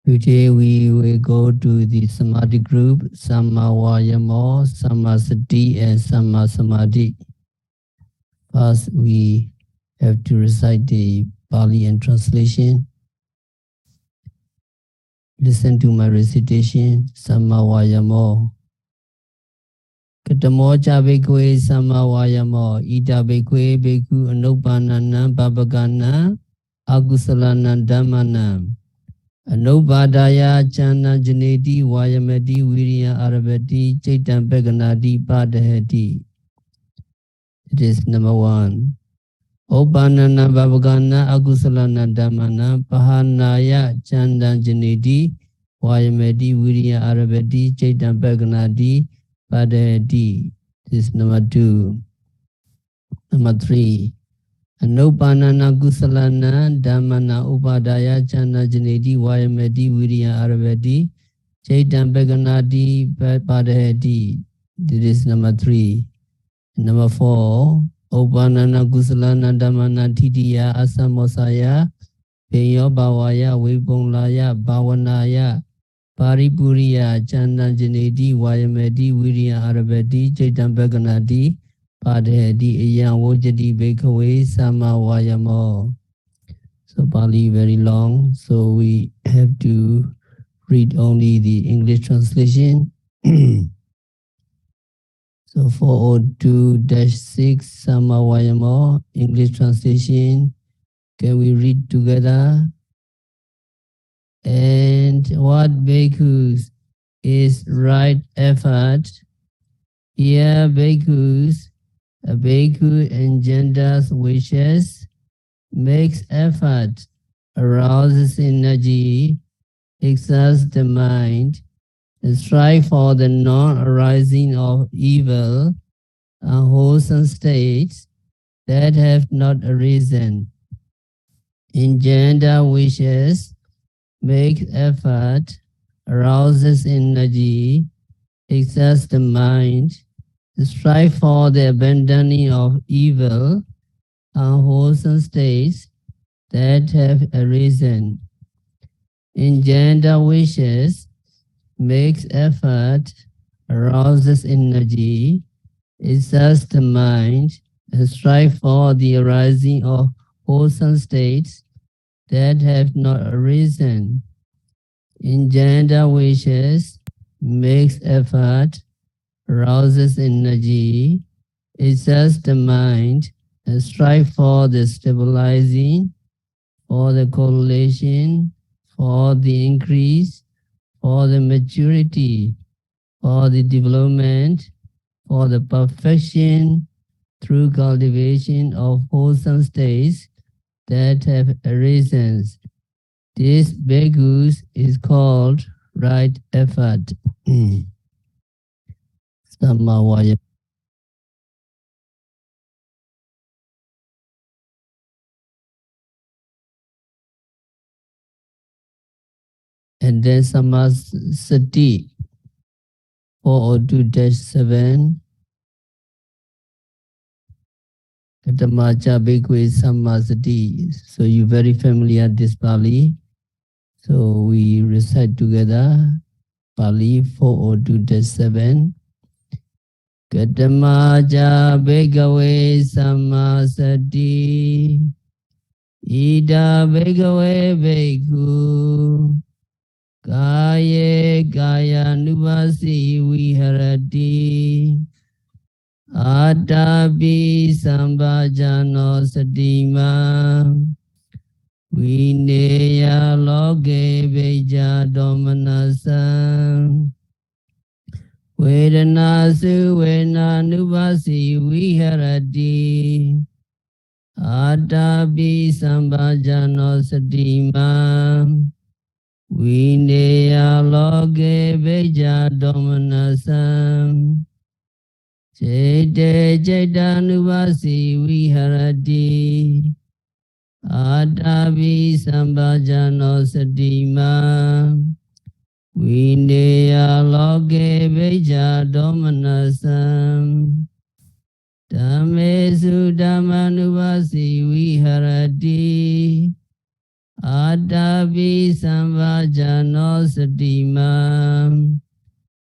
Today we will go to the Samadhi group, Samma Vayamo, Samma Sati, and Samma Samadhi. First, we have to recite the Pali and translation. Listen to my recitation, Samma Vayamo. Katamo Chabekwe Samma Vayamo, Ita Bekwe Beku Anupanana Babagana, Agusalana Dhammana. Anubadaya Chana Janeti Vayamati Viriya Arabati Chaitan Beganadi Padahati. It is number 1. Opanana Babagana Agusalana Dhammana Pahanaya Chanda Janeti Vayamati Viriya Arabati Chaitan Beganadi Padahati. This is number 2. Number 3. Anupanana Gusalana Dhammana Upadaya Chana Janeti Vayamati Viriya Arabati Chaitan Beganati Padahati. This is number 3. Number 4. Upanana Gusalana Dhammana Titiya Asamosaya Peyo Bhavaya Vipumlaya Bhavanaya Paripuriya Chana Janeti Vayamati Viriya Arabati Chaitan Beganati Padheti Iyang Wojati Bhikkhave Samma Vayamo. So Pali very long, so we have to read only the English translation. So 402-6 Samma Vayamo, English translation. Can we read together? And what bhikkhus is right effort? Here bhikkhus, a bhikkhu engenders wishes, makes effort, arouses energy, exerts the mind, and strives for the non-arising of evil, unwholesome states that have not arisen. Engender wishes, makes effort, arouses energy, exerts the mind, strive for the abandoning of evil, unwholesome states that have arisen. Engender wishes, makes effort, arouses energy, exerts the mind, and strive for the arising of wholesome states that have not arisen. Engender wishes, makes effort, arouses energy, exerts the mind, and strive for the stabilizing, for the correlation, for the increase, for the maturity, for the development, for the perfection through cultivation of wholesome states that have arisen. This bhikkhus is called right effort. Samma Vayamo. And then Samma Sati, 402-7. Katamacha Bhikkhve Samma Sati. So you're very familiar with this Pali. So we recite together Pali 402-7. Katamacha Bhikkhve Samma Sati. Ida Bhikkhve Bhikkhu. Kaya Kaya Nuvasi Viharati. Atapi Sambhajano Satima. Vineya Loke Veja Domanasa. Vedana Suvena Nuvasi Viharati. Atapi Sambhajano Satima. Vineya Loke Veja Domanasa. Chete Chaitanuvasi Viharati. Atapi Sambhajano Satima. Vineya Loke Veja Domanasa. Dhamesu Dhammanuvasi Viharati. Adavi Samvajano Satimam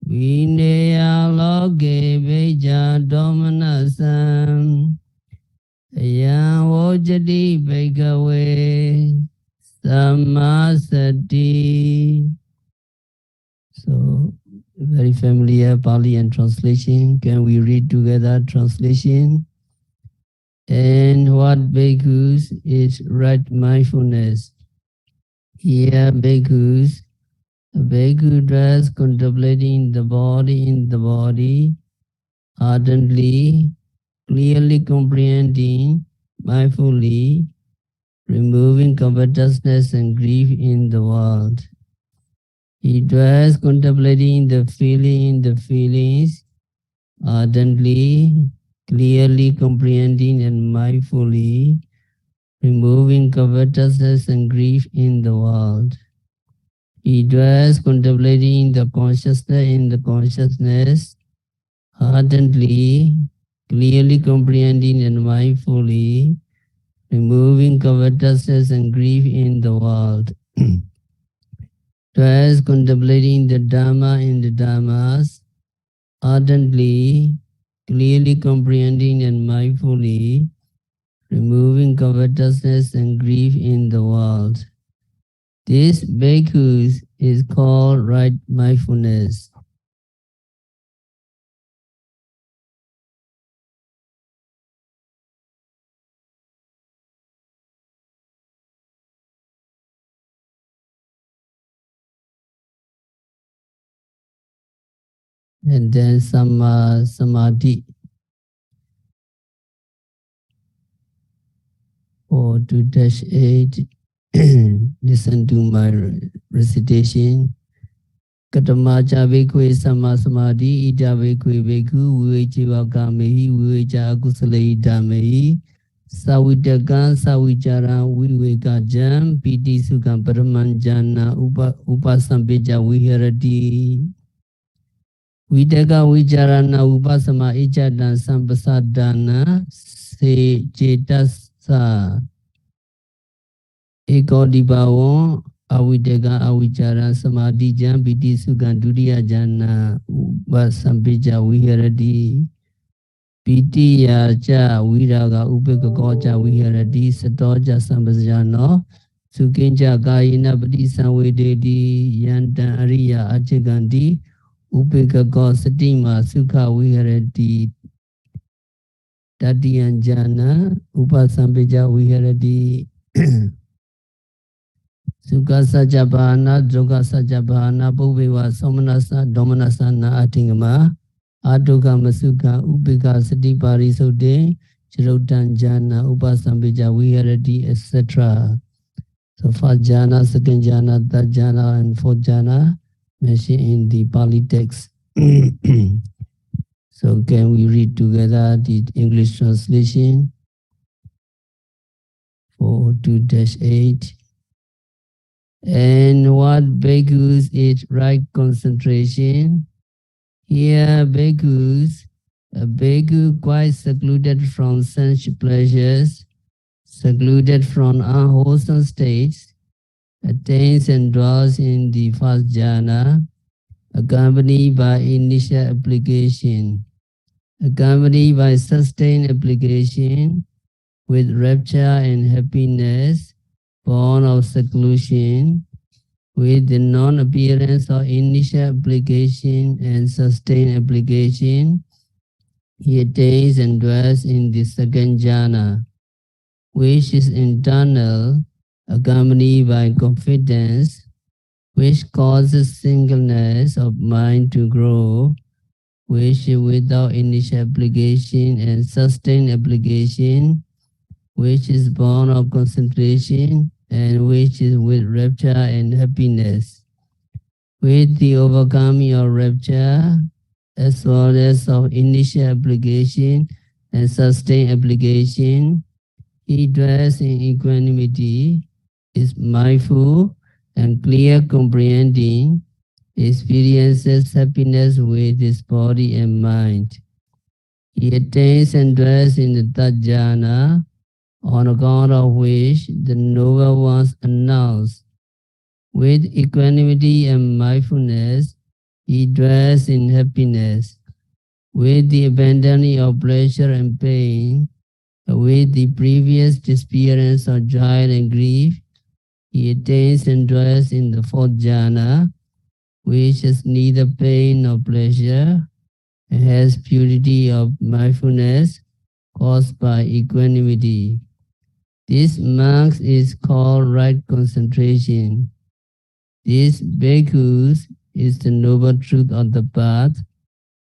Vineya Loke Veja Domanasam Ayam Wojadi Bhagawe Samasati. So, very familiar Pali and translation. Can we read together translation? And what bhikkhus is right mindfulness? Here, bhikkhus, a bhikkhu does contemplating the body in the body, ardently, clearly comprehending, mindfully, removing covetousness and grief in the world. He does contemplating the feelings, ardently, clearly comprehending and mindfully, removing covetousness and grief in the world. He dwells contemplating the consciousness in the consciousness, ardently, clearly comprehending and mindfully, removing covetousness and grief in the world. Dwells contemplating the Dhamma in the Dhammas, ardently, clearly comprehending and mindfully, removing covetousness and grief in the world. This bhikkhus is called right mindfulness. And then samadhi. Or 2-8, listen to my recitation. Katamacha bhikkhve sama samadhi ita bhikkhve bhikkhu vivechiva kamehi vivecha akusalehi dhamehi sawitakan savicharan viveka jam piti sukam paramanjana upasampeja viharati. Vidaka vicharana upasama ichatan sampasadana se cetasa ekodibawon avidaka avichara samadhi jam piti sukan duriya jana upasampeja viharati. Piti yacha viraga upekakocha viharati satoja sampasajano sukincha kayina patisamvedeti yantan ariya achikanti upekako satima sukha viharati tatiyanjana upasampeja viharati. Sukha sajabhana dukha sajabhana bhuveva somanasa domanasana atingama Aduka masuka upika sati parisode chirotan jana upasampeja viharati etc. So first jhana, second jhana, third jhana, and fourth jhana mentioned in the Pali text. So can we read together the English translation for 2-8? And what bhikkhus is right concentration? Here bhikkhus, a bhikkhu quite secluded from sense pleasures, secluded from unwholesome states, attains and dwells in the first jhana, accompanied by initial application, accompanied by sustained application, with rapture and happiness, born of seclusion, with the non-appearance of initial application and sustained application, he attains and dwells in the second jhana, which is internal, accompanied by confidence, which causes singleness of mind to grow, which without initial application and sustained application, which is born of concentration, and which is with rapture and happiness. With the overcoming of rapture, as well as of initial application and sustained application, he dwells in equanimity, is mindful and clear comprehending, experiences happiness with his body and mind. He attains and dwells in the third jhana, on account of which the noble ones announced. With equanimity and mindfulness, he dwells in happiness. With the abandoning of pleasure and pain, with the previous experience of joy and grief, he attains and dwells in the fourth jhana, which is neither pain nor pleasure, and has purity of mindfulness caused by equanimity. This marks is called right concentration. This bhikkhus is the noble truth of the path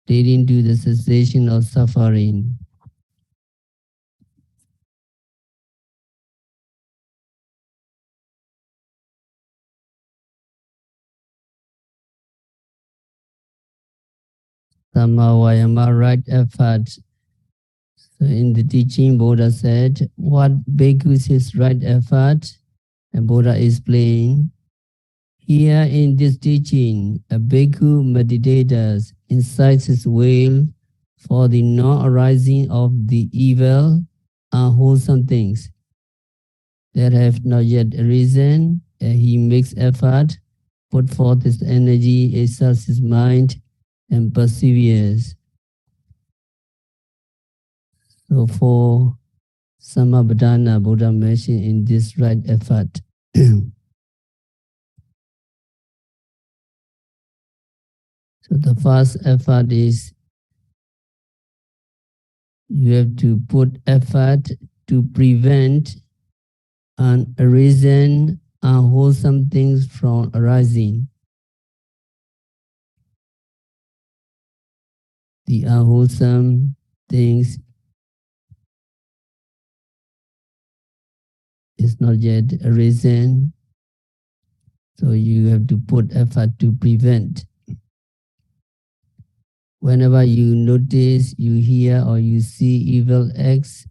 leading to the cessation of suffering. Samavayama, right effort. So in the teaching, Buddha said, what bhikkhus is right effort? And Buddha explained, here in this teaching, a bhikkhu meditates inside his will for the non-arising of the evil, unwholesome things that have not yet arisen, and he makes effort, put forth his energy, exerts his mind, and perseveres. So for Samabhadana, Buddha mentioned in this right effort. So the first effort is you have to put effort to prevent unarisen, unwholesome things from arising. The unwholesome things is not yet arisen, so you have to put effort to prevent. Whenever you notice, you hear, or you see evil acts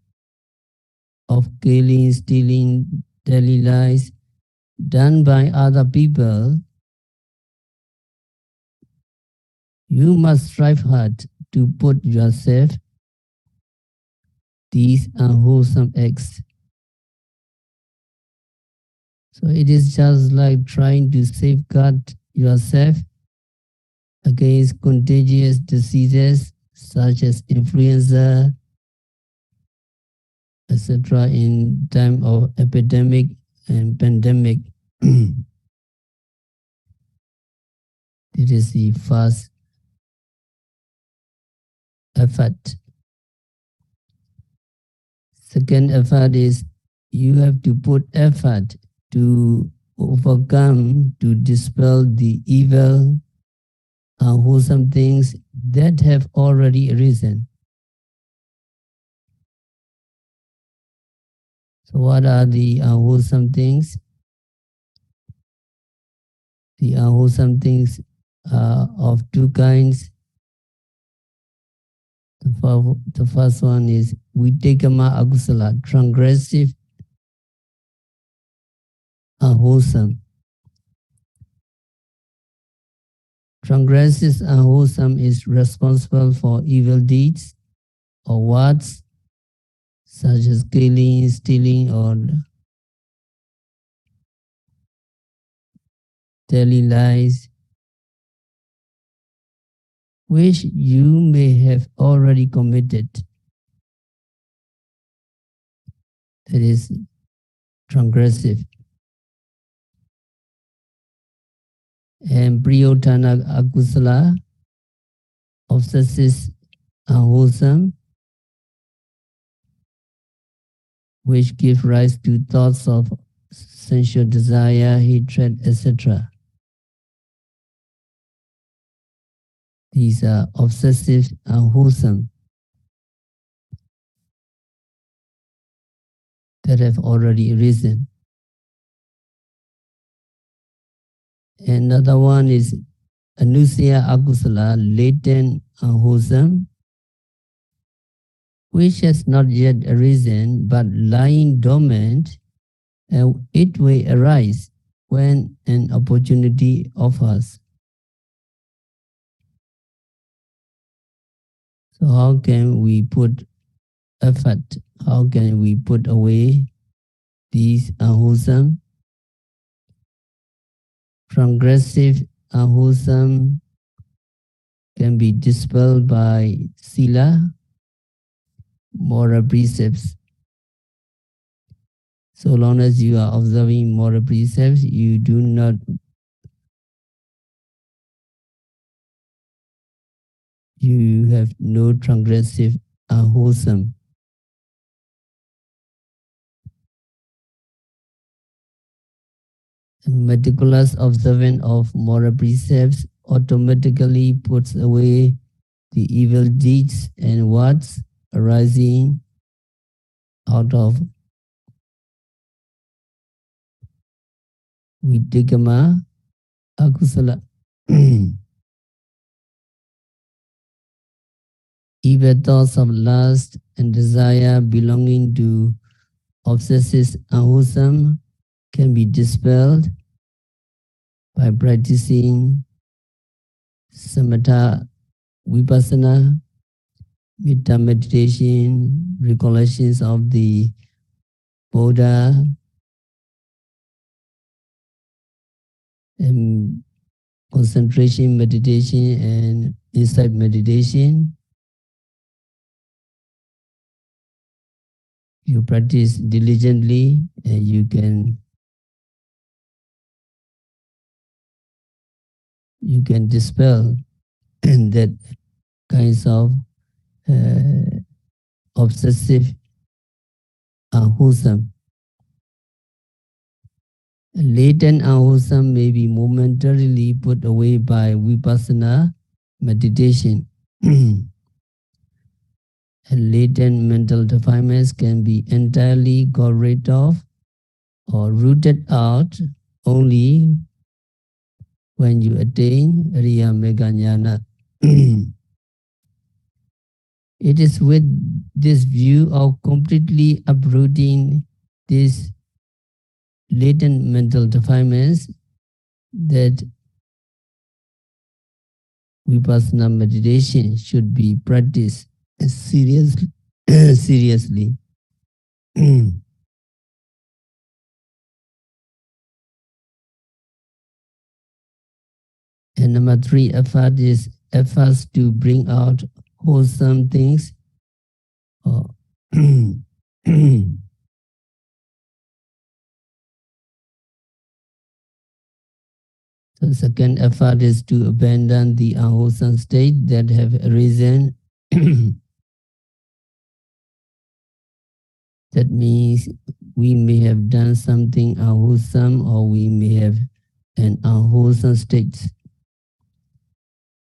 of killing, stealing, daily lies done by other people, you must strive hard to put yourself these unwholesome acts. So it is just like trying to safeguard yourself against contagious diseases such as influenza, etc. in time of epidemic and pandemic. It is the first effort. Second effort is you have to put effort to overcome, to dispel the evil, unwholesome things that have already arisen. So what are the unwholesome things? The unwholesome things are of two kinds. The first one is vitekama akusala, transgressive, unwholesome. Transgressive unwholesome is responsible for evil deeds or words such as killing, stealing, or daily lies, which you may have already committed. That is transgressive. And priyotana akusala, obsessive unwholesome, which give rise to thoughts of sensual desire, hatred, etc. These are obsessive unwholesome that have already arisen. Another one is anusaya akusala, latent unwholesome, which has not yet arisen but lying dormant, and it will arise when an opportunity offers. So how can we put effort. How can we put away these unwholesome, transgressive, unwholesome can be dispelled by sila, moral precepts. So long as you are observing moral precepts, you have no transgressive, unwholesome. Meticulous observance of moral precepts automatically puts away the evil deeds and words arising out of vitikama, akusala. Evil thoughts of lust and desire belonging to obsessive unwholesome can be dispelled by practicing samatha, vipassana, metta meditation, recollections of the Buddha, and concentration meditation and insight meditation. You practice diligently and you can dispel that kinds of obsessive unwholesome. Latent unwholesome may be momentarily put away by vipassana meditation. And latent mental defilements can be entirely got rid of or rooted out only when you attain Riya Mega Jnana. It is with this view of completely uprooting these latent mental defilements that vipassana meditation should be practiced seriously. seriously. And number 3 effort is efforts to bring out wholesome things. The second effort is to abandon the unwholesome state that have arisen. That means we may have done something unwholesome or we may have an unwholesome state.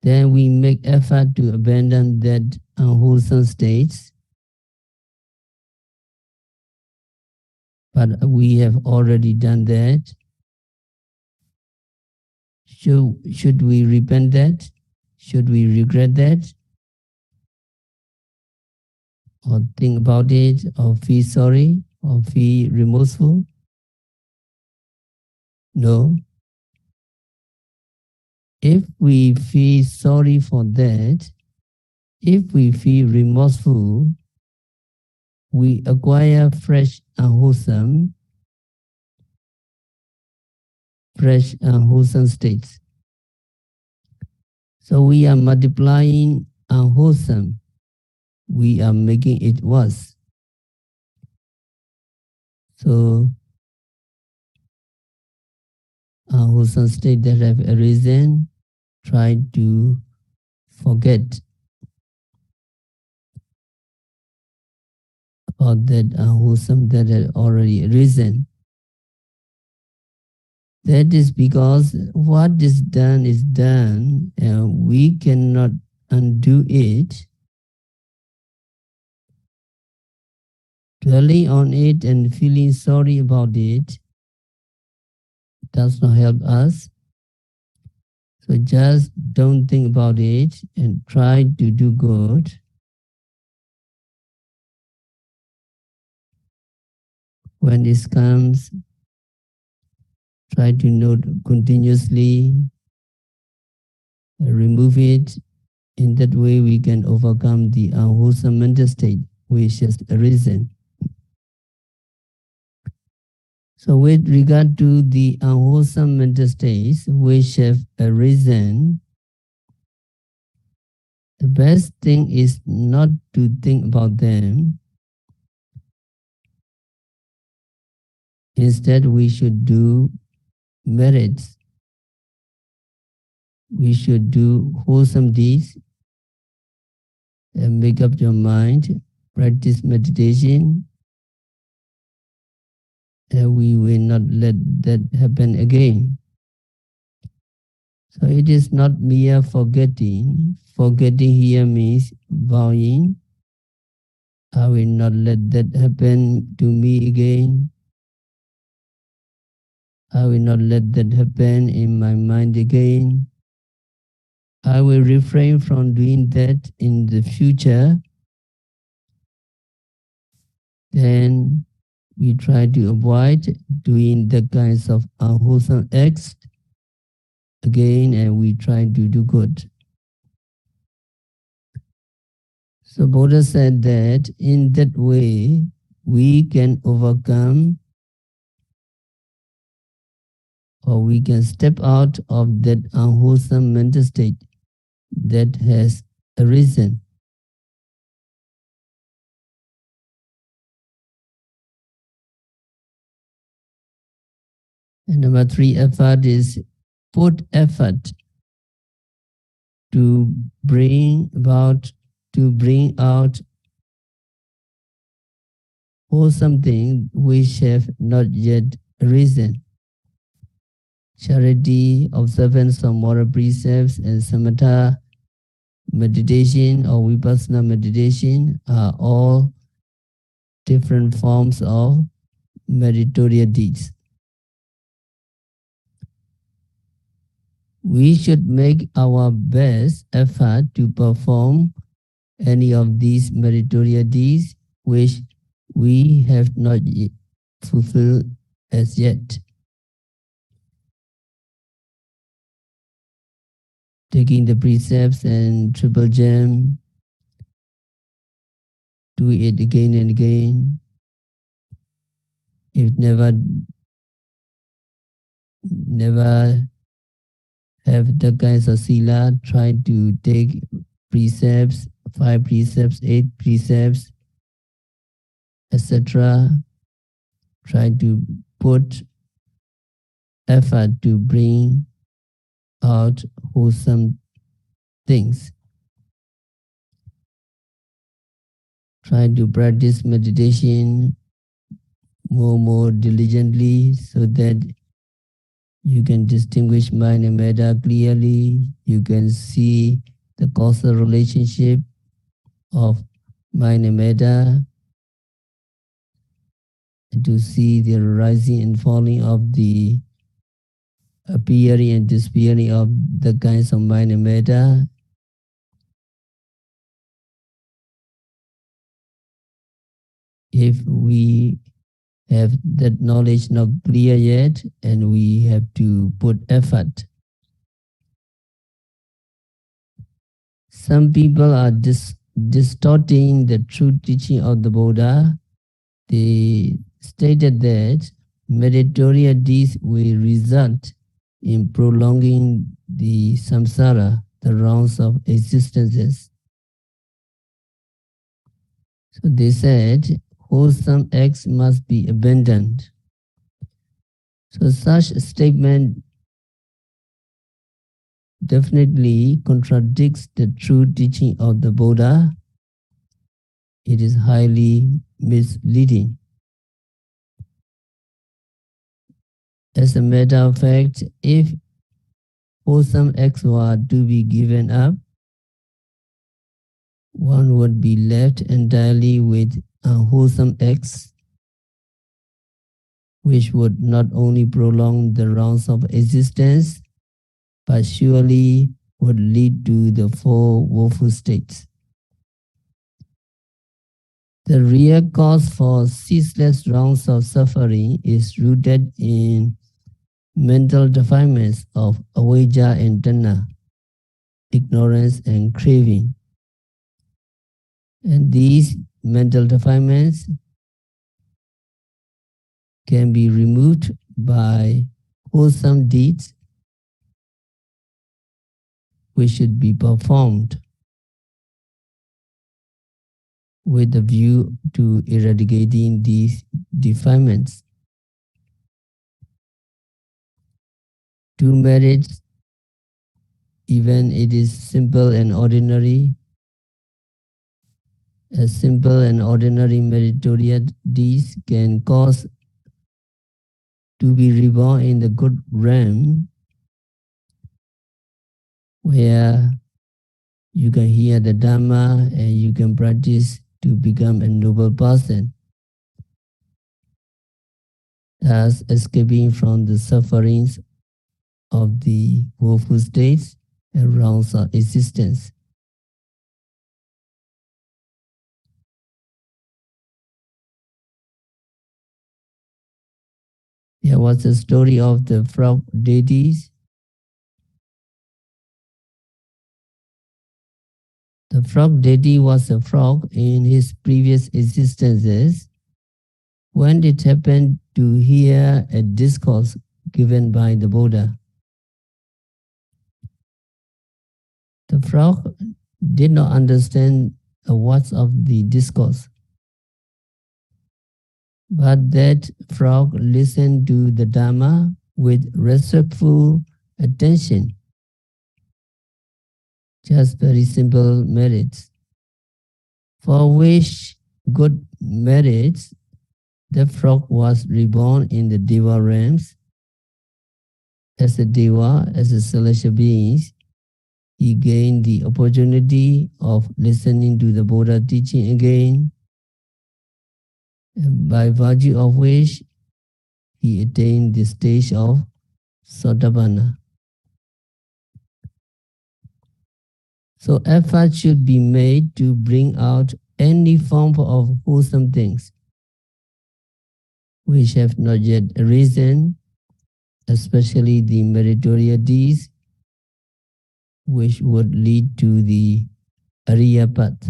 Then we make effort to abandon that unwholesome states. But we have already done that. Should we repent that? Should we regret that? Or think about it, or feel sorry, or feel remorseful? No. If we feel sorry for that, if we feel remorseful, we acquire fresh unwholesome states. So we are multiplying unwholesome. We are making it worse. So unwholesome state that have arisen, try to forget about that unwholesome that had already arisen. That is because what is done, and we cannot undo it. Dwelling on it and feeling sorry about it does not help us. So just don't think about it and try to do good. When this comes, try to note continuously, remove it. In that way, we can overcome the unwholesome mental state. which has arisen. So with regard to the unwholesome mental states which have arisen, the best thing is not to think about them. Instead, we should do merits. We should do wholesome deeds and make up your mind, practice meditation, and we will not let that happen again. So it is not mere forgetting. Forgetting here means vowing, I will not let that happen to me again. I will not let that happen in my mind again. I will refrain from doing that in the future. Then we try to avoid doing the kinds of unwholesome acts again, and we try to do good. So Buddha said that in that way, we can overcome, or we can step out of that unwholesome mental state that has arisen. And number 3 effort is put effort to bring out wholesome things which have not yet arisen. Charity, observance of moral precepts, and samatha meditation or vipassana meditation are all different forms of meritorious deeds. We should make our best effort to perform any of these meritorious deeds which we have not yet fulfilled as yet. Taking the precepts and triple gem, do it again and again. If never have the kinds of sila, try to take precepts, 5 precepts, 8 precepts, etc. Try to put effort to bring out wholesome things. Try to practice meditation more diligently so that you can distinguish mind and matter clearly. You can see the causal relationship of mind and matter, and to see the rising and falling of the appearing and disappearing of the kinds of mind and matter. If we have that knowledge not clear yet, and we have to put effort. Some people are distorting the true teaching of the Buddha. They stated that meritorious deeds will result in prolonging the samsara, the rounds of existences. So they said wholesome acts must be abandoned. So such a statement definitely contradicts the true teaching of the Buddha. It is highly misleading. As a matter of fact, if wholesome acts were to be given up, one would be left entirely with unwholesome acts, which would not only prolong the rounds of existence, but surely would lead to the 4 woeful states. The real cause for ceaseless rounds of suffering is rooted in mental defilements of avijja and tanha, ignorance and craving. And these mental defilements can be removed by wholesome deeds which should be performed with a view to eradicating these defilements. To merits, even it is simple and ordinary, a simple and ordinary meritorious deeds can cause to be reborn in the good realm, where you can hear the Dhamma and you can practice to become a noble person, thus escaping from the sufferings of the woeful states and rounds of existence. There was a story of the frog deities. The frog deity was a frog in his previous existences. When it happened to hear a discourse given by the Buddha, the frog did not understand the words of the discourse, but that frog listened to the Dhamma with respectful attention. Just very simple merits, for which good merits the frog was reborn in the Deva realms. As a Deva, as a celestial being, he gained the opportunity of listening to the Buddha teaching again, by virtue of which he attained the stage of Sotapanna. So effort should be made to bring out any form of wholesome things which have not yet arisen, especially the meritorious deeds which would lead to the Ariya path.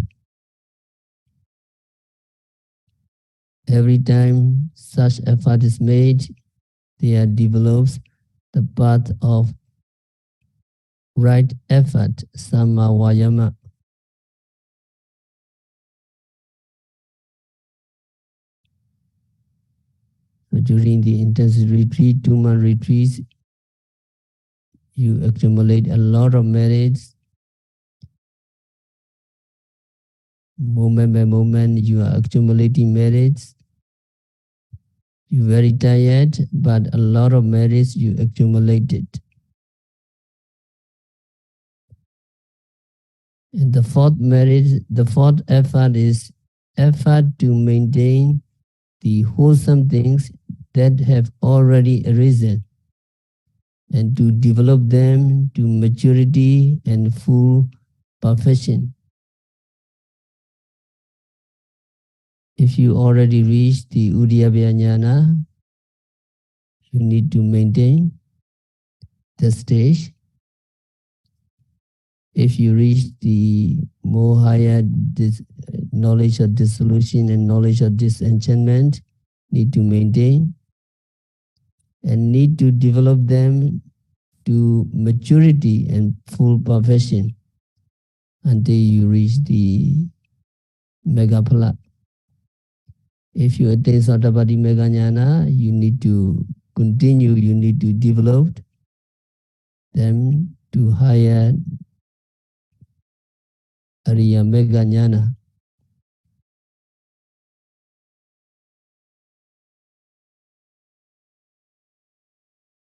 Every time such effort is made, there develops the path of right effort, Samma Vayama. So during the intensive retreat, 2-month retreats, you accumulate a lot of merits. Moment by moment, you are accumulating merits. You're very tired, but a lot of merits you accumulated. And the fourth merit, the fourth effort is effort to maintain the wholesome things that have already arisen and to develop them to maturity and full perfection. If you already reached the Udyabhya Jnana, you need to maintain the stage. If you reach the more higher knowledge of dissolution and knowledge of disenchantment, need to maintain and need to develop them to maturity and full perfection until you reach the Megaphala. If you attain Sotapaddi Megajnana, you need to continue, you need to develop them to higher Ariya Megajnana.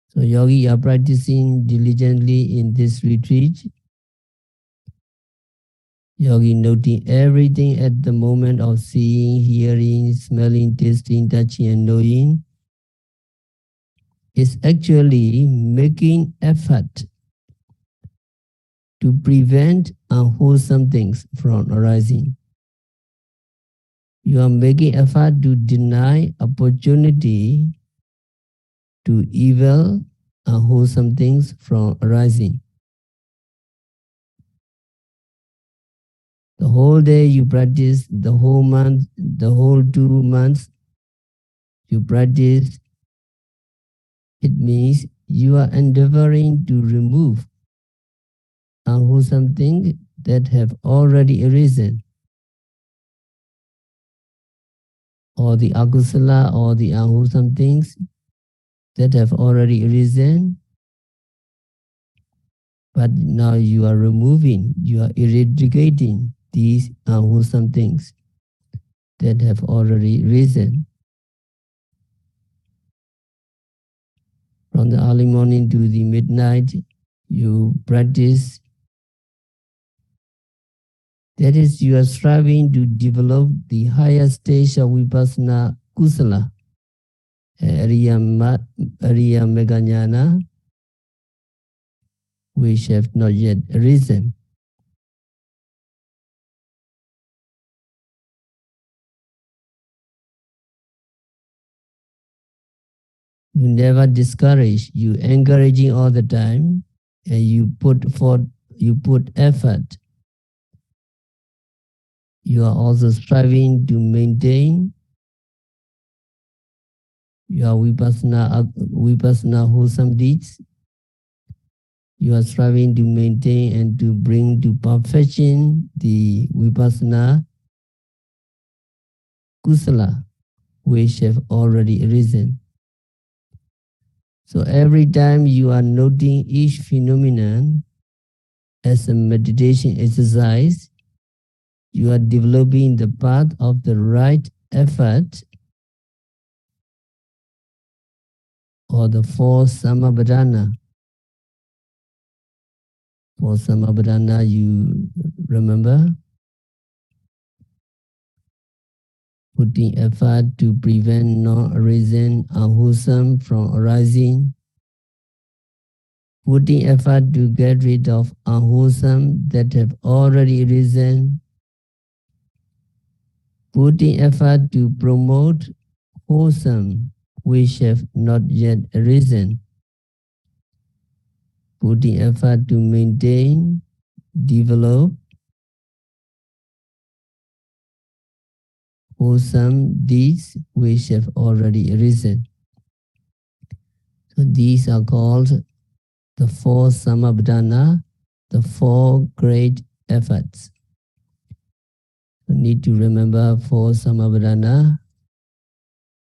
So yogi are practicing diligently in this retreat. Yogi noting everything at the moment of seeing, hearing, smelling, tasting, touching, and knowing is actually making effort to prevent unwholesome things from arising. You are making effort to deny opportunity to evil, unwholesome things from arising. The whole day you practice, the whole month, the whole 2 months you practice, it means you are endeavoring to remove unwholesome things that have already arisen, or the akusala or the unwholesome things that have already arisen, but now you are removing, you are eradicating these unwholesome things that have already risen. From the early morning to the midnight, you practice. That is, you are striving to develop the higher stage of vipassana kusala, Ariya Meganyana, which have not yet arisen. You never discourage, you encouraging all the time, and you put effort. You are also striving to maintain your vipassana wholesome deeds. You are striving to maintain and to bring to perfection the vipassana kusala, which have already arisen. So every time you are noting each phenomenon as a meditation exercise, you are developing the path of the right effort, or the four samabhadana. For samabhadana, you remember? Putting effort to prevent non-arisen unwholesome from arising. Putting effort to get rid of unwholesome that have already arisen. Putting effort to promote wholesome which have not yet arisen. Putting effort to maintain, develop wholesome deeds which have already arisen. So these are called the four samabhadana, the four great efforts. You need to remember four samabhadana.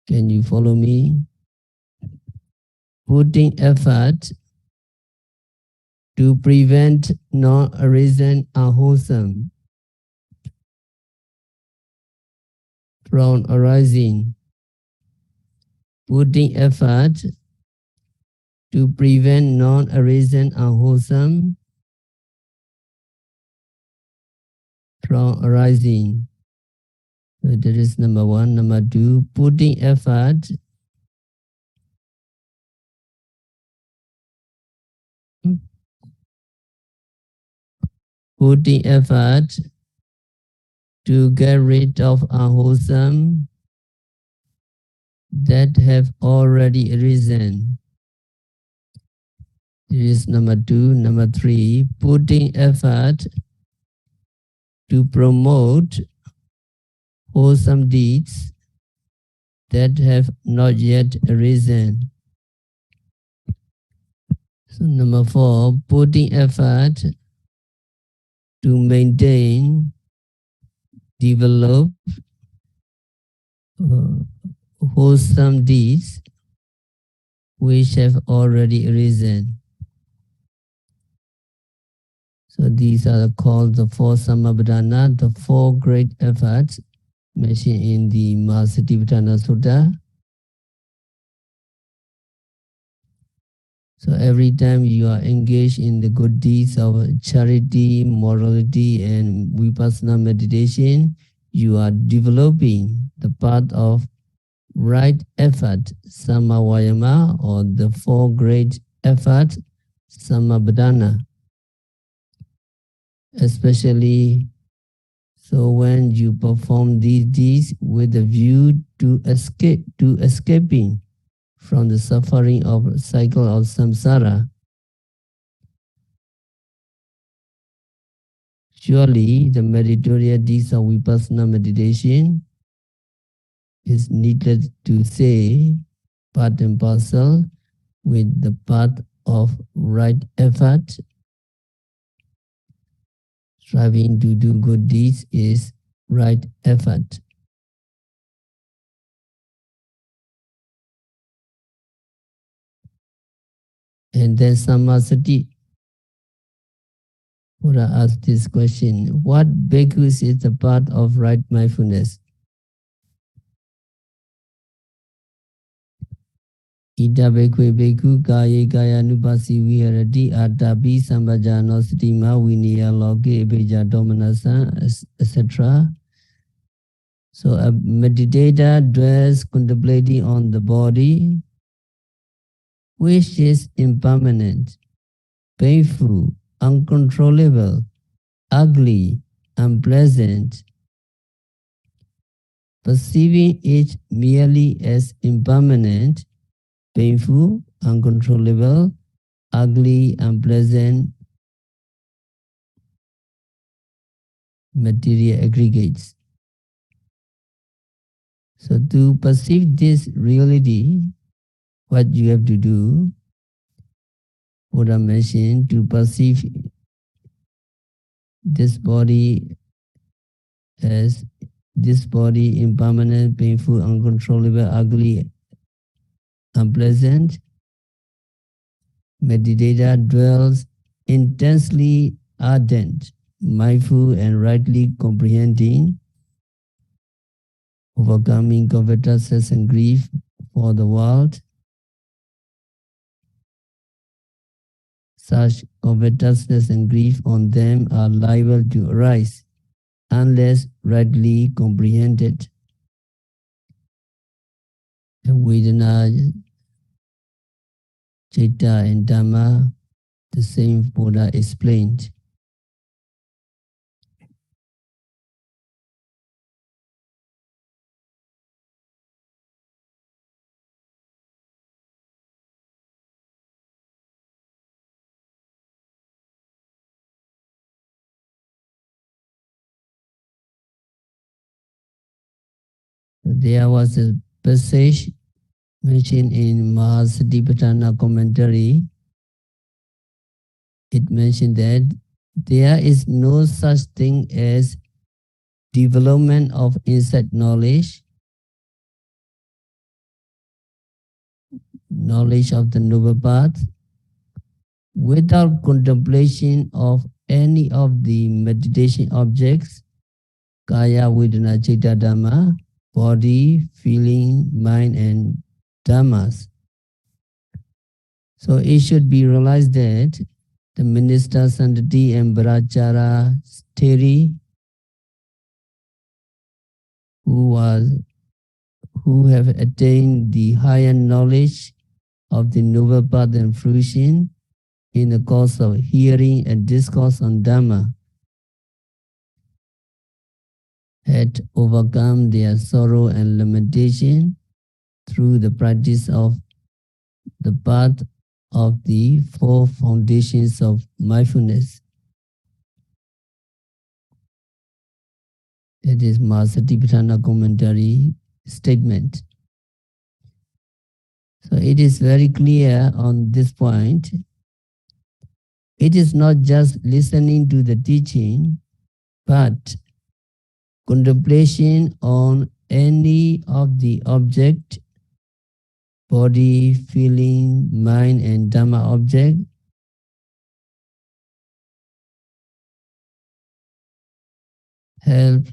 Can you follow me? Putting effort to prevent non-arisen unwholesome from arising. Putting effort to prevent non-arisen unwholesome from arising. So that is number one. Number two, putting effort to get rid of unwholesome that have already arisen. This is number two. Number three, putting effort to promote wholesome deeds that have not yet arisen. So number four, putting effort to maintain, develop wholesome deeds which have already arisen. So these are called the four samabhadana, the four great efforts mentioned in the Mahasatipatthana Sutta. So every time you are engaged in the good deeds of charity, morality, and vipassana meditation, you are developing the path of right effort, samavayama, or the four great efforts, samabhadana. Especially so when you perform these deeds with a view to escaping from the suffering of cycle of samsara. Surely the meritorious deeds of vipassana meditation is needless to say part and parcel with the path of right effort. Striving to do good deeds is right effort. And then Samasati, Buddha asked this question, what bhikkhus is the path of right mindfulness? Ita bhikkhu bhikkhu kaya kaya nupasi viharati atapi sambhajano satima viniya loke abhija domanasa, etc. So a meditator dwells contemplating on the body, which is impermanent, painful, uncontrollable, ugly, unpleasant, perceiving it merely as impermanent, painful, uncontrollable, ugly, unpleasant material aggregates. So to perceive this reality, what you have to do, Buddha mentioned, to perceive this body as this body impermanent, painful, uncontrollable, ugly, unpleasant, meditator dwells intensely ardent, mindful and rightly comprehending, overcoming covetousness and grief for the world. Such covetousness and grief on them are liable to arise unless rightly comprehended. The Vedana, Citta and Dhamma, the same Buddha explained. There was a passage mentioned in Mahasatipatthana commentary. It mentioned that there is no such thing as development of insight knowledge, knowledge of the noble path, without contemplation of any of the meditation objects, kaya, vedana, citta, dhamma, body, feeling, mind, and dhammas. So it should be realized that the minister Santati and Brahmachara theory, who have attained the higher knowledge of the noble path and fruition in the course of hearing and discourse on Dhamma, had overcome their sorrow and lamentation through the practice of the path of the four foundations of mindfulness. That is Mahasatipatthana commentary statement. So it is very clear on this point. It is not just listening to the teaching, but contemplation on any of the object, body, feeling, mind, and Dhamma object, help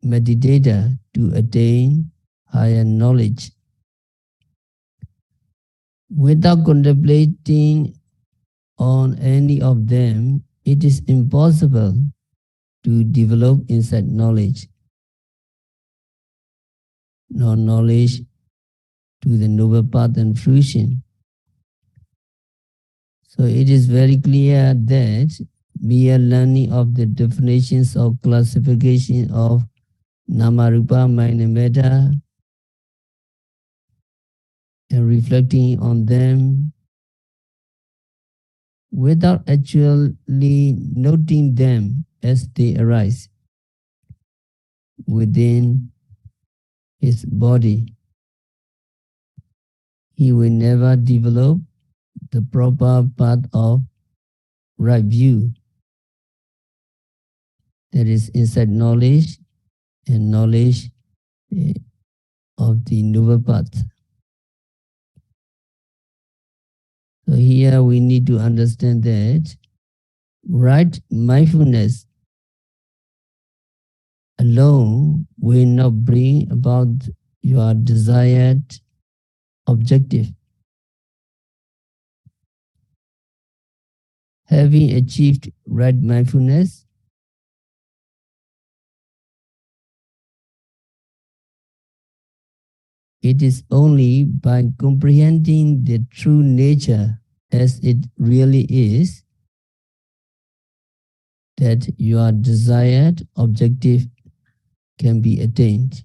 meditator to attain higher knowledge. Without contemplating on any of them, it is impossible to develop insight knowledge, nor knowledge to the noble path and fruition. So it is very clear that mere learning of the definitions of classification of nama, rupa, mind, and matter, and reflecting on them without actually noting them as they arise within his body. He will never develop the proper path of right view, that is inside knowledge and knowledge eh, of the noble path. So here we need to understand that right mindfulness alone will not bring about your desired objective. Having achieved right mindfulness, it is only by comprehending the true nature as it really is that your desired objective can be attained.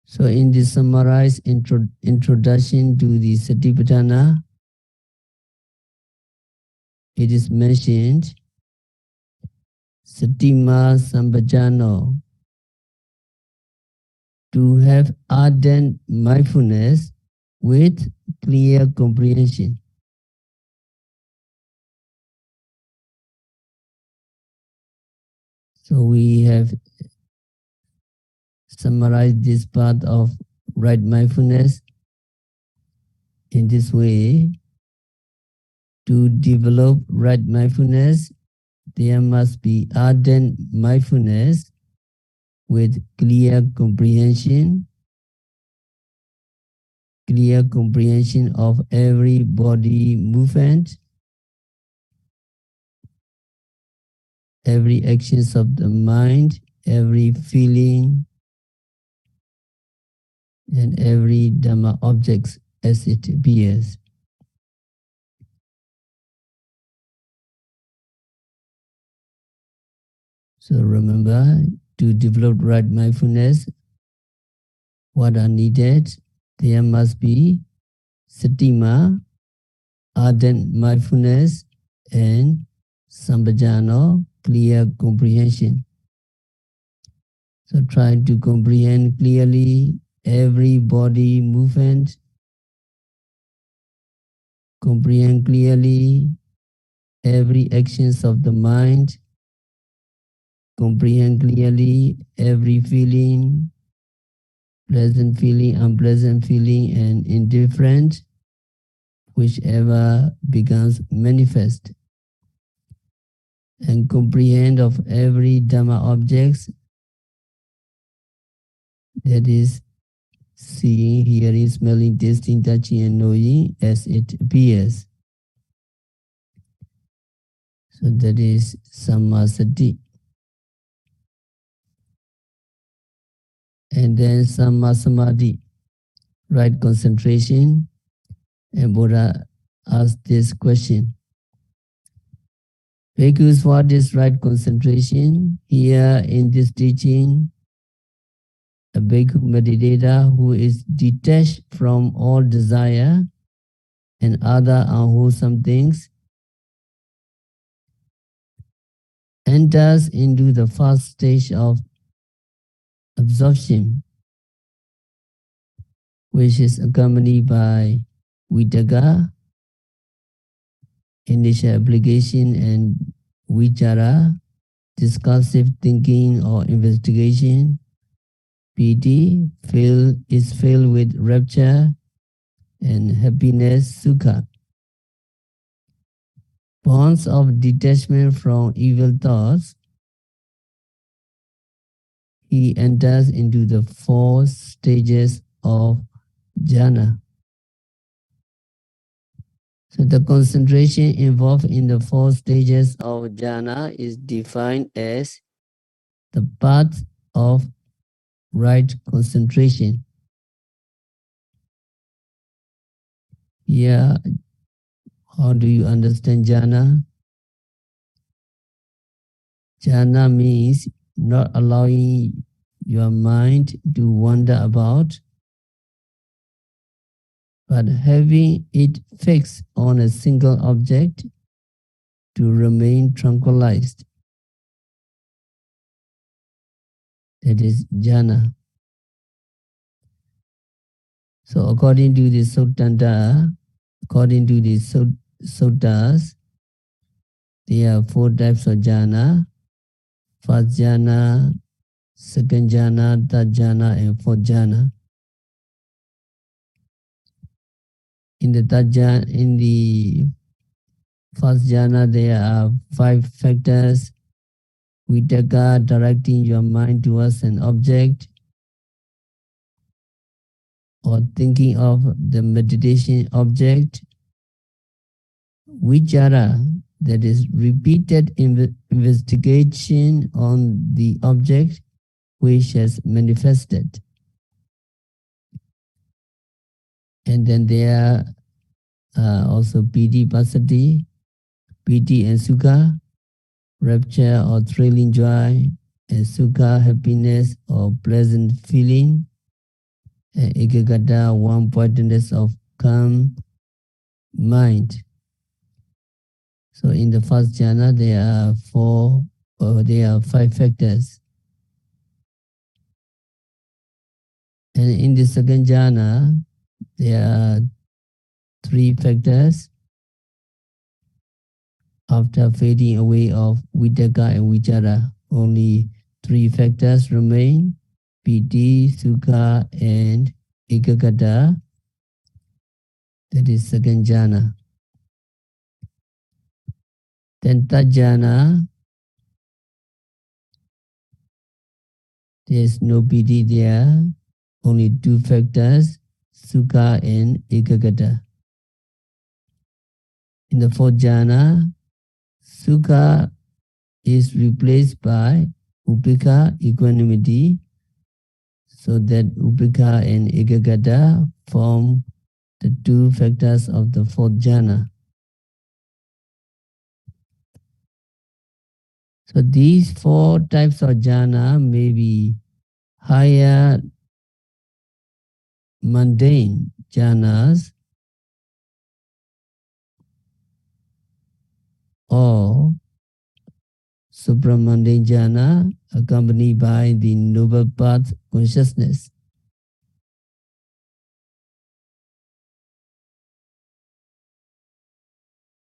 So in the summarized introduction to the Satipatthana, it is mentioned Satima Sambhajano, to have ardent mindfulness with clear comprehension. So we have summarized this part of right mindfulness in this way. To develop right mindfulness, there must be ardent mindfulness with clear comprehension of every body movement, every actions of the mind, every feeling, and every Dhamma objects as it appears. So remember, to develop right mindfulness, what are needed? There must be satima, ardent mindfulness, and sambhajano, clear comprehension. So try to comprehend clearly every body movement, comprehend clearly every actions of the mind, comprehend clearly every feeling, pleasant feeling, unpleasant feeling, and indifferent, whichever becomes manifest, and comprehend of every Dhamma objects, that is seeing, hearing, smelling, tasting, touching, and knowing as it appears. So that is Sammasati. And then Sammasamadhi, right concentration. And Buddha asked this question. Bhikkhus, what is right concentration? Here in this teaching, a bhikkhu meditator who is detached from all desire and other unwholesome things enters into the first stage of absorption, which is accompanied by vitaka, initial application, and vichara, discursive thinking or investigation. Piti is filled with rapture, and happiness, sukha. Bonds of detachment from evil thoughts, he enters into the 4 stages of jhana. So the concentration involved in the 4 stages of jhana is defined as the path of right concentration. Here, how do you understand jhana? Jhana means not allowing your mind to wander about, but having it fixed on a single object to remain tranquilized. That is jhana. So according to the Sutta, according to the suttas, there are 4 types of jhana. First jhana, second jhana, third jhana, and fourth jhana. In the first jhana, there are 5 factors. Vitaka, directing your mind towards an object or thinking of the meditation object. Vichara, that is repeated investigation on the object which has manifested. And then there are also piti, pasati, piti and sukha, rapture or thrilling joy, and sukha, happiness or pleasant feeling, and ekagata, one-pointedness of calm mind. So in the first jhana, there are 5 factors. And in the second jhana, there are 3 factors. After fading away of vitaka and vichara, only 3 factors remain: piti, sukha, and ekagata. That is second jhana. Then third jhana, there is no piti there, only 2 factors, sukha and ekagata. In the fourth jhana, sukha is replaced by upekkha, equanimity, so that upekkha and ekagata form the 2 factors of the fourth jhana. So these 4 types of jhana may be higher mundane jhanas or supramundane jhana accompanied by the noble path consciousness.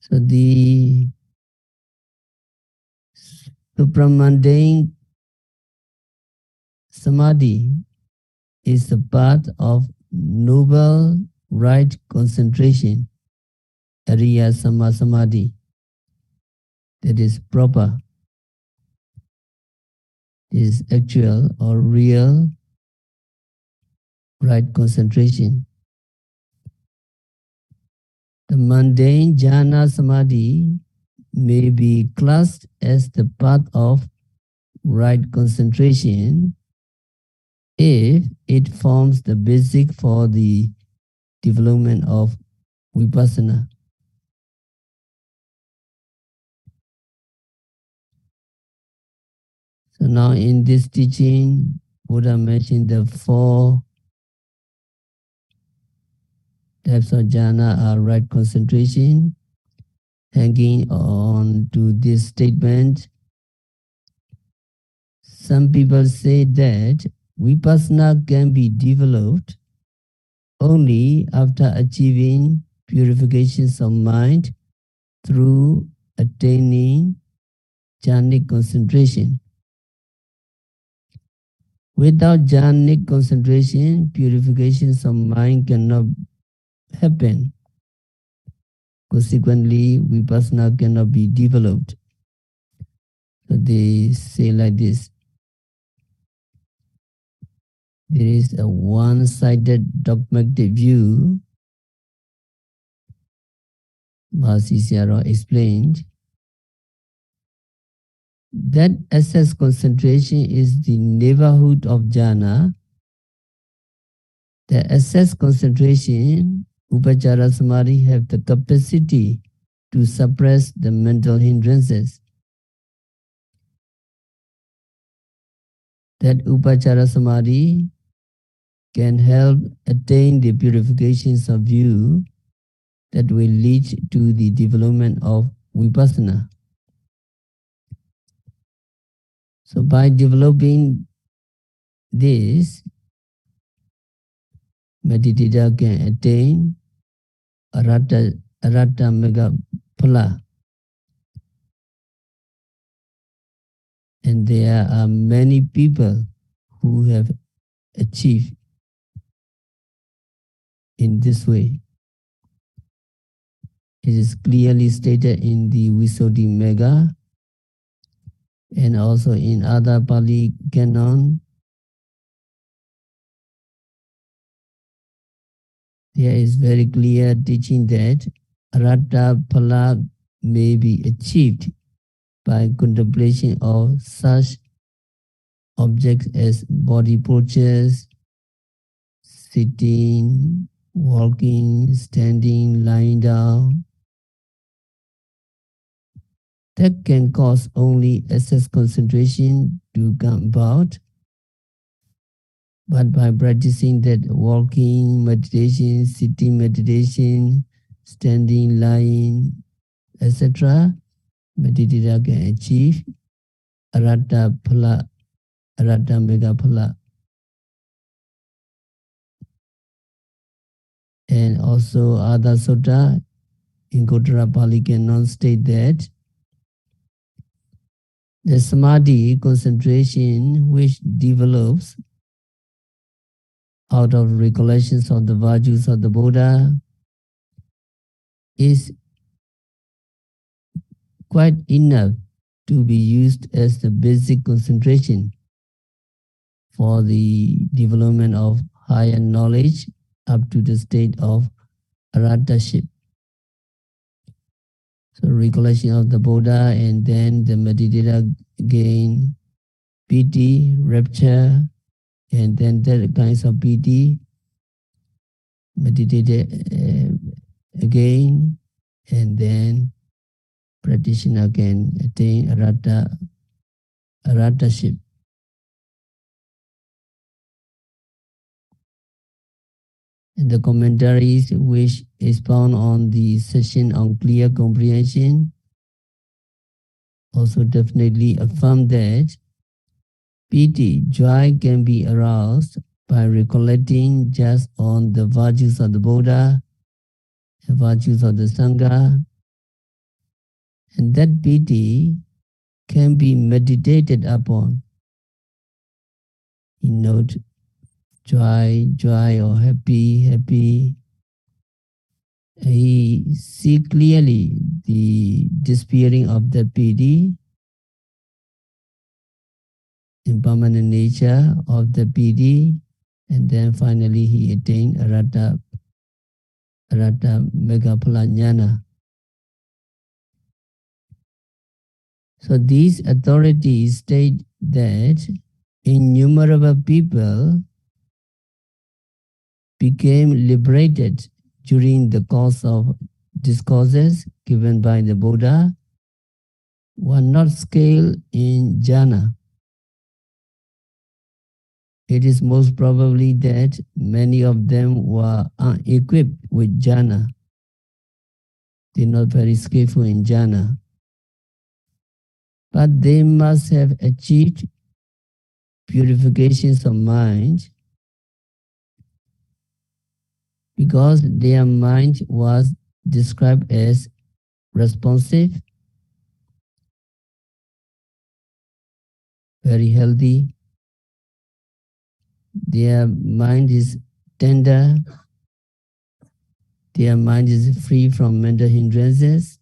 So the supramundane samadhi is the path of noble right concentration, Ariya Samadhi, that is proper, is actual or real right concentration. The mundane jhana samadhi may be classed as the path of right concentration if it forms the basic for the development of vipassana. So now in this teaching, Buddha mentioned the 4 types of jhana are right concentration. Hanging on to this statement, some people say that vipassana can be developed only after achieving purifications of mind through attaining jhanic concentration. Without jhanic concentration, purifications of mind cannot happen. Consequently, vipassana cannot be developed. So they say like this: there is a one-sided dogmatic view, Mahasi Sayadaw explained, that excess concentration is the neighborhood of jhana. The excess concentration, upachara samadhi, have the capacity to suppress the mental hindrances. That upachara samadhi can help attain the purifications of view that will lead to the development of vipassana. So by developing this, meditator can attain Arata Mega Phala. And there are many people who have achieved in this way. It is clearly stated in the Visuddhimagga and also in other Pali canon. There is very clear teaching that Arata Phala may be achieved by contemplation of such objects as body postures, sitting, walking, standing, lying down. That can cause only excess concentration to come about. But by practicing that walking meditation, sitting meditation, standing, lying, etc., meditator can achieve Arata Phala, Arata Mega Phala. And also other sutta in Kotara Pali canon state that the samadhi concentration which develops out of recollections of the virtues of the Buddha is quite enough to be used as the basic concentration for the development of higher knowledge up to the state of arahataship. So recollection of the Buddha, and then the meditator gain piti, rapture, and then that kinds of piti, meditated again, and then practitioner can attain arahataship. And the commentaries which expound on the session on clear comprehension also definitely affirm that piti, joy, can be aroused by recollecting just on the virtues of the Buddha, the virtues of the Sangha, and that piti can be meditated upon. You note joy, joy, or happy, happy. He see clearly the disappearing of the piti, impermanent nature of the piti, and then finally he attained Arata Megaphala Jnana. So these authorities state that innumerable people became liberated during the course of discourses given by the Buddha were not scaled in jhana. It is most probably that many of them were unequipped with jhana. They're not very skillful in jhana. But they must have achieved purifications of mind because their mind was described as responsive, very healthy. Their mind is tender. Their mind is free from mental hindrances.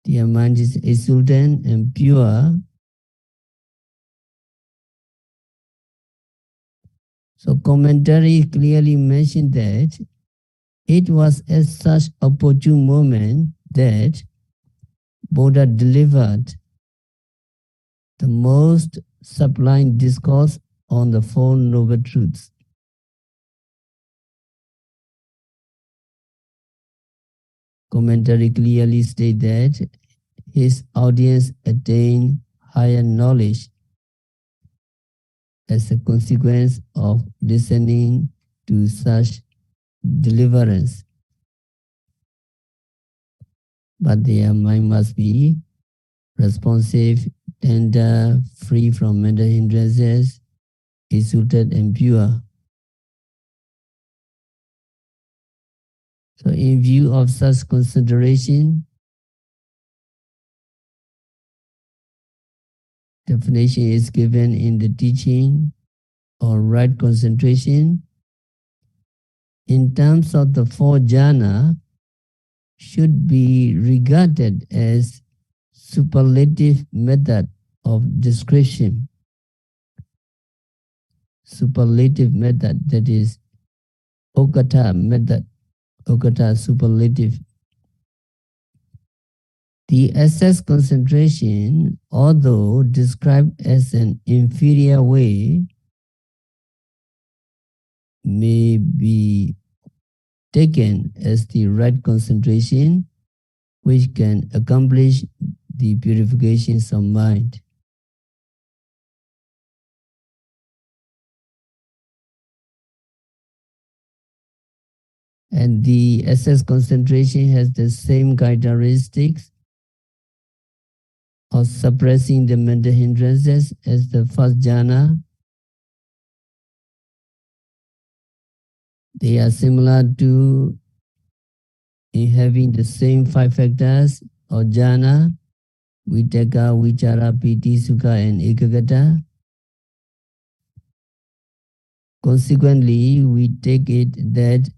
Their mind is exultant and pure. So commentary clearly mentioned that it was at such opportune moment that Buddha delivered the most sublime discourse on the Four Noble Truths. Commentary clearly states that his audience attained higher knowledge as a consequence of listening to such deliverance. But their mind must be responsive, tender, free from mental hindrances, exalted and pure. So in view of such consideration, definition is given in the teaching on right concentration. In terms of the four jhana, should be regarded as superlative method of description. Superlative method, that is Okata method, Okata superlative. The excess concentration, although described as an inferior way, may be taken as the right concentration which can accomplish the purifications of mind. And the excess concentration has the same characteristics of suppressing the mental hindrances as the first jhana. They are similar to in having the same five factors of jhana, vitaka, vichara, piti, sukha, and ekagata. Consequently, we take it that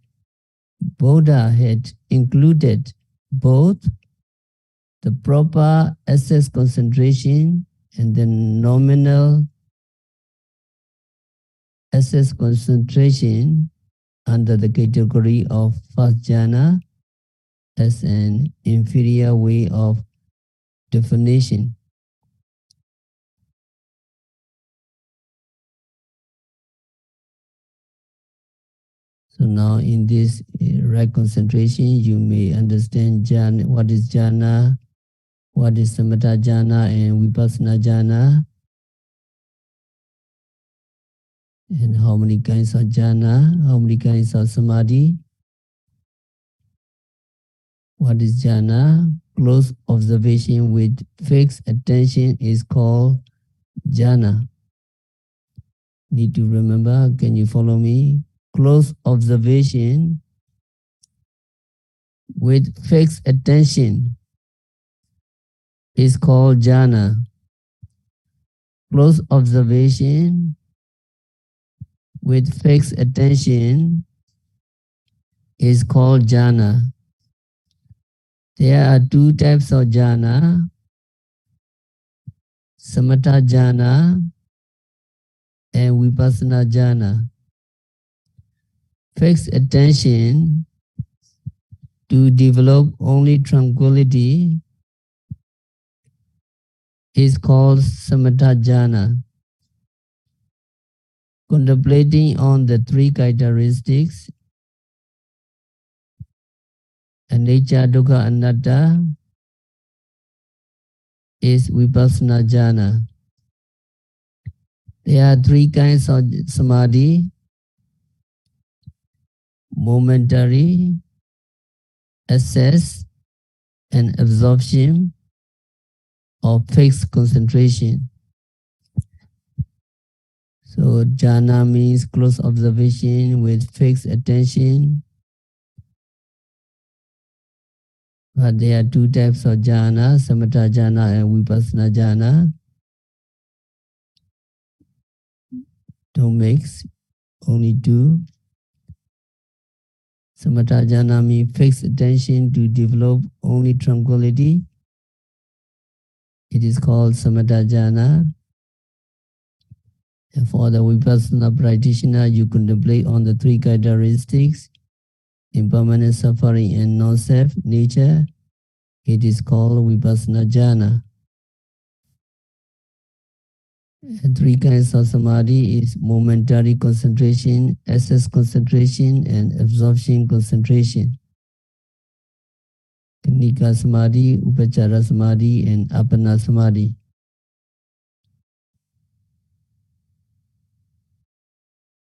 Buddha had included both the proper access concentration and the nominal access concentration under the category of first jhana as an inferior way of definition. So now in this right concentration, you may understand jhana, what is jhana, what is samatha jhana and vipassana jhana, and how many kinds of jhana, how many kinds of samadhi. What is jhana? Close observation with fixed attention is called jhana. Need to remember, can you follow me? Close observation with fixed attention is called jhana. Close observation with fixed attention is called jhana. There are two types of jhana, samatha jhana and vipassana jhana. Fixed attention to develop only tranquility is called samatha jhana. Contemplating on the three characteristics, anicca, dukkha, anatta, is vipassana jhana. There are three kinds of samadhi: momentary, access, and absorption of fixed concentration. So jhana means close observation with fixed attention. But there are two types of jhana, samatha jhana and vipassana jhana. Don't mix, only two. Samatha jhana means fixed attention to develop only tranquility. It is called samatha jhana. And for the vipassana practitioner, you contemplate on the three characteristics: impermanent suffering and non-self nature. It is called vipassana jhana. And three kinds of samadhi is momentary concentration, access concentration, and absorption concentration. Kanika samadhi, upachara samadhi, and apana samadhi.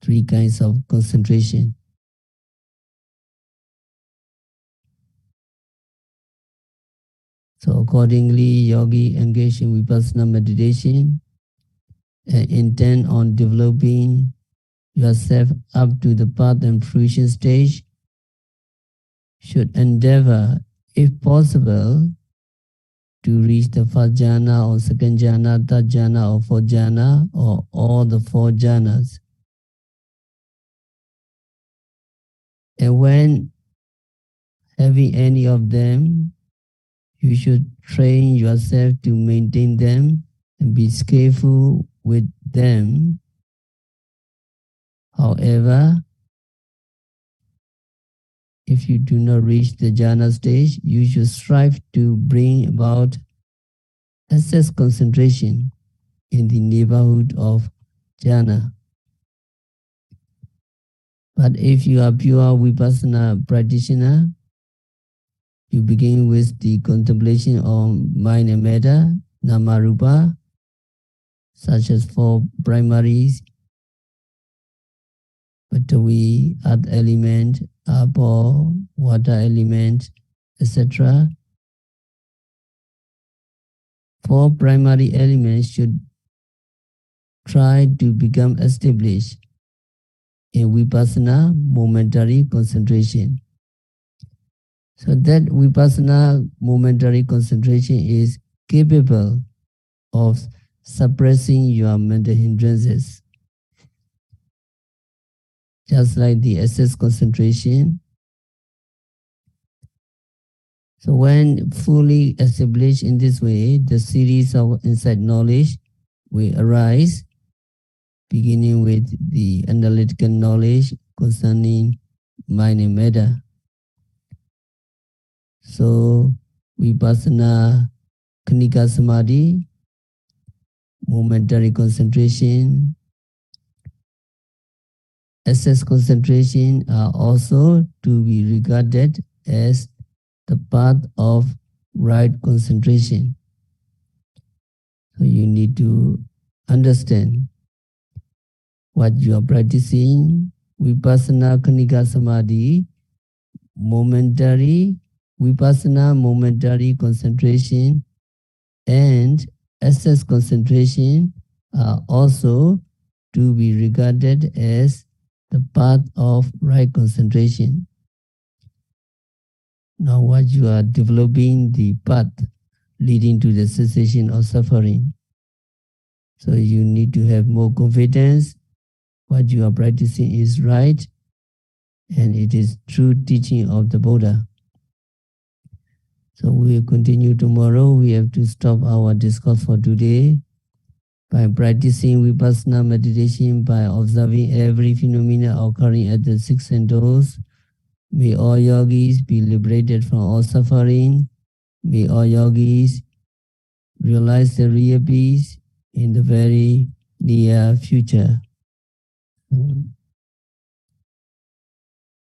Three kinds of concentration. So accordingly, yogi engage in vipassana meditation and intend on developing yourself up to the path and fruition stage, should endeavor, if possible, to reach the first jhana or second jhana, third jhana or fourth jhana, or all the four jhanas. And when having any of them, you should train yourself to maintain them and be skillful with them. However, if you do not reach the jhana stage, you should strive to bring about excess concentration in the neighborhood of jhana. But if you are pure vipassana practitioner, you begin with the contemplation of mind and matter, nama rupa, such as four primaries, Patavi, earth element, Apo, water element, etc. Four primary elements should try to become established in vipassana momentary concentration. So that vipassana momentary concentration is capable of suppressing your mental hindrances. Just like the excess concentration. So when fully established in this way, the series of insight knowledge will arise, beginning with the analytical knowledge concerning mind and matter. So vipassana khanika samadhi, momentary concentration, excess concentration are also to be regarded as the path of right concentration. So you need to understand what you are practicing. Vipassana khanika samadhi, momentary, vipassana momentary concentration and excess concentration are also to be regarded as the path of right concentration. Now what you are developing the path leading to the cessation of suffering. So you need to have more confidence. What you are practicing is right and it is true teaching of the Buddha. So we will continue tomorrow. We have to stop our discourse for today. By practicing vipassana meditation, by observing every phenomena occurring at the six senses, may all yogis be liberated from all suffering. May all yogis realize the real peace in the very near future.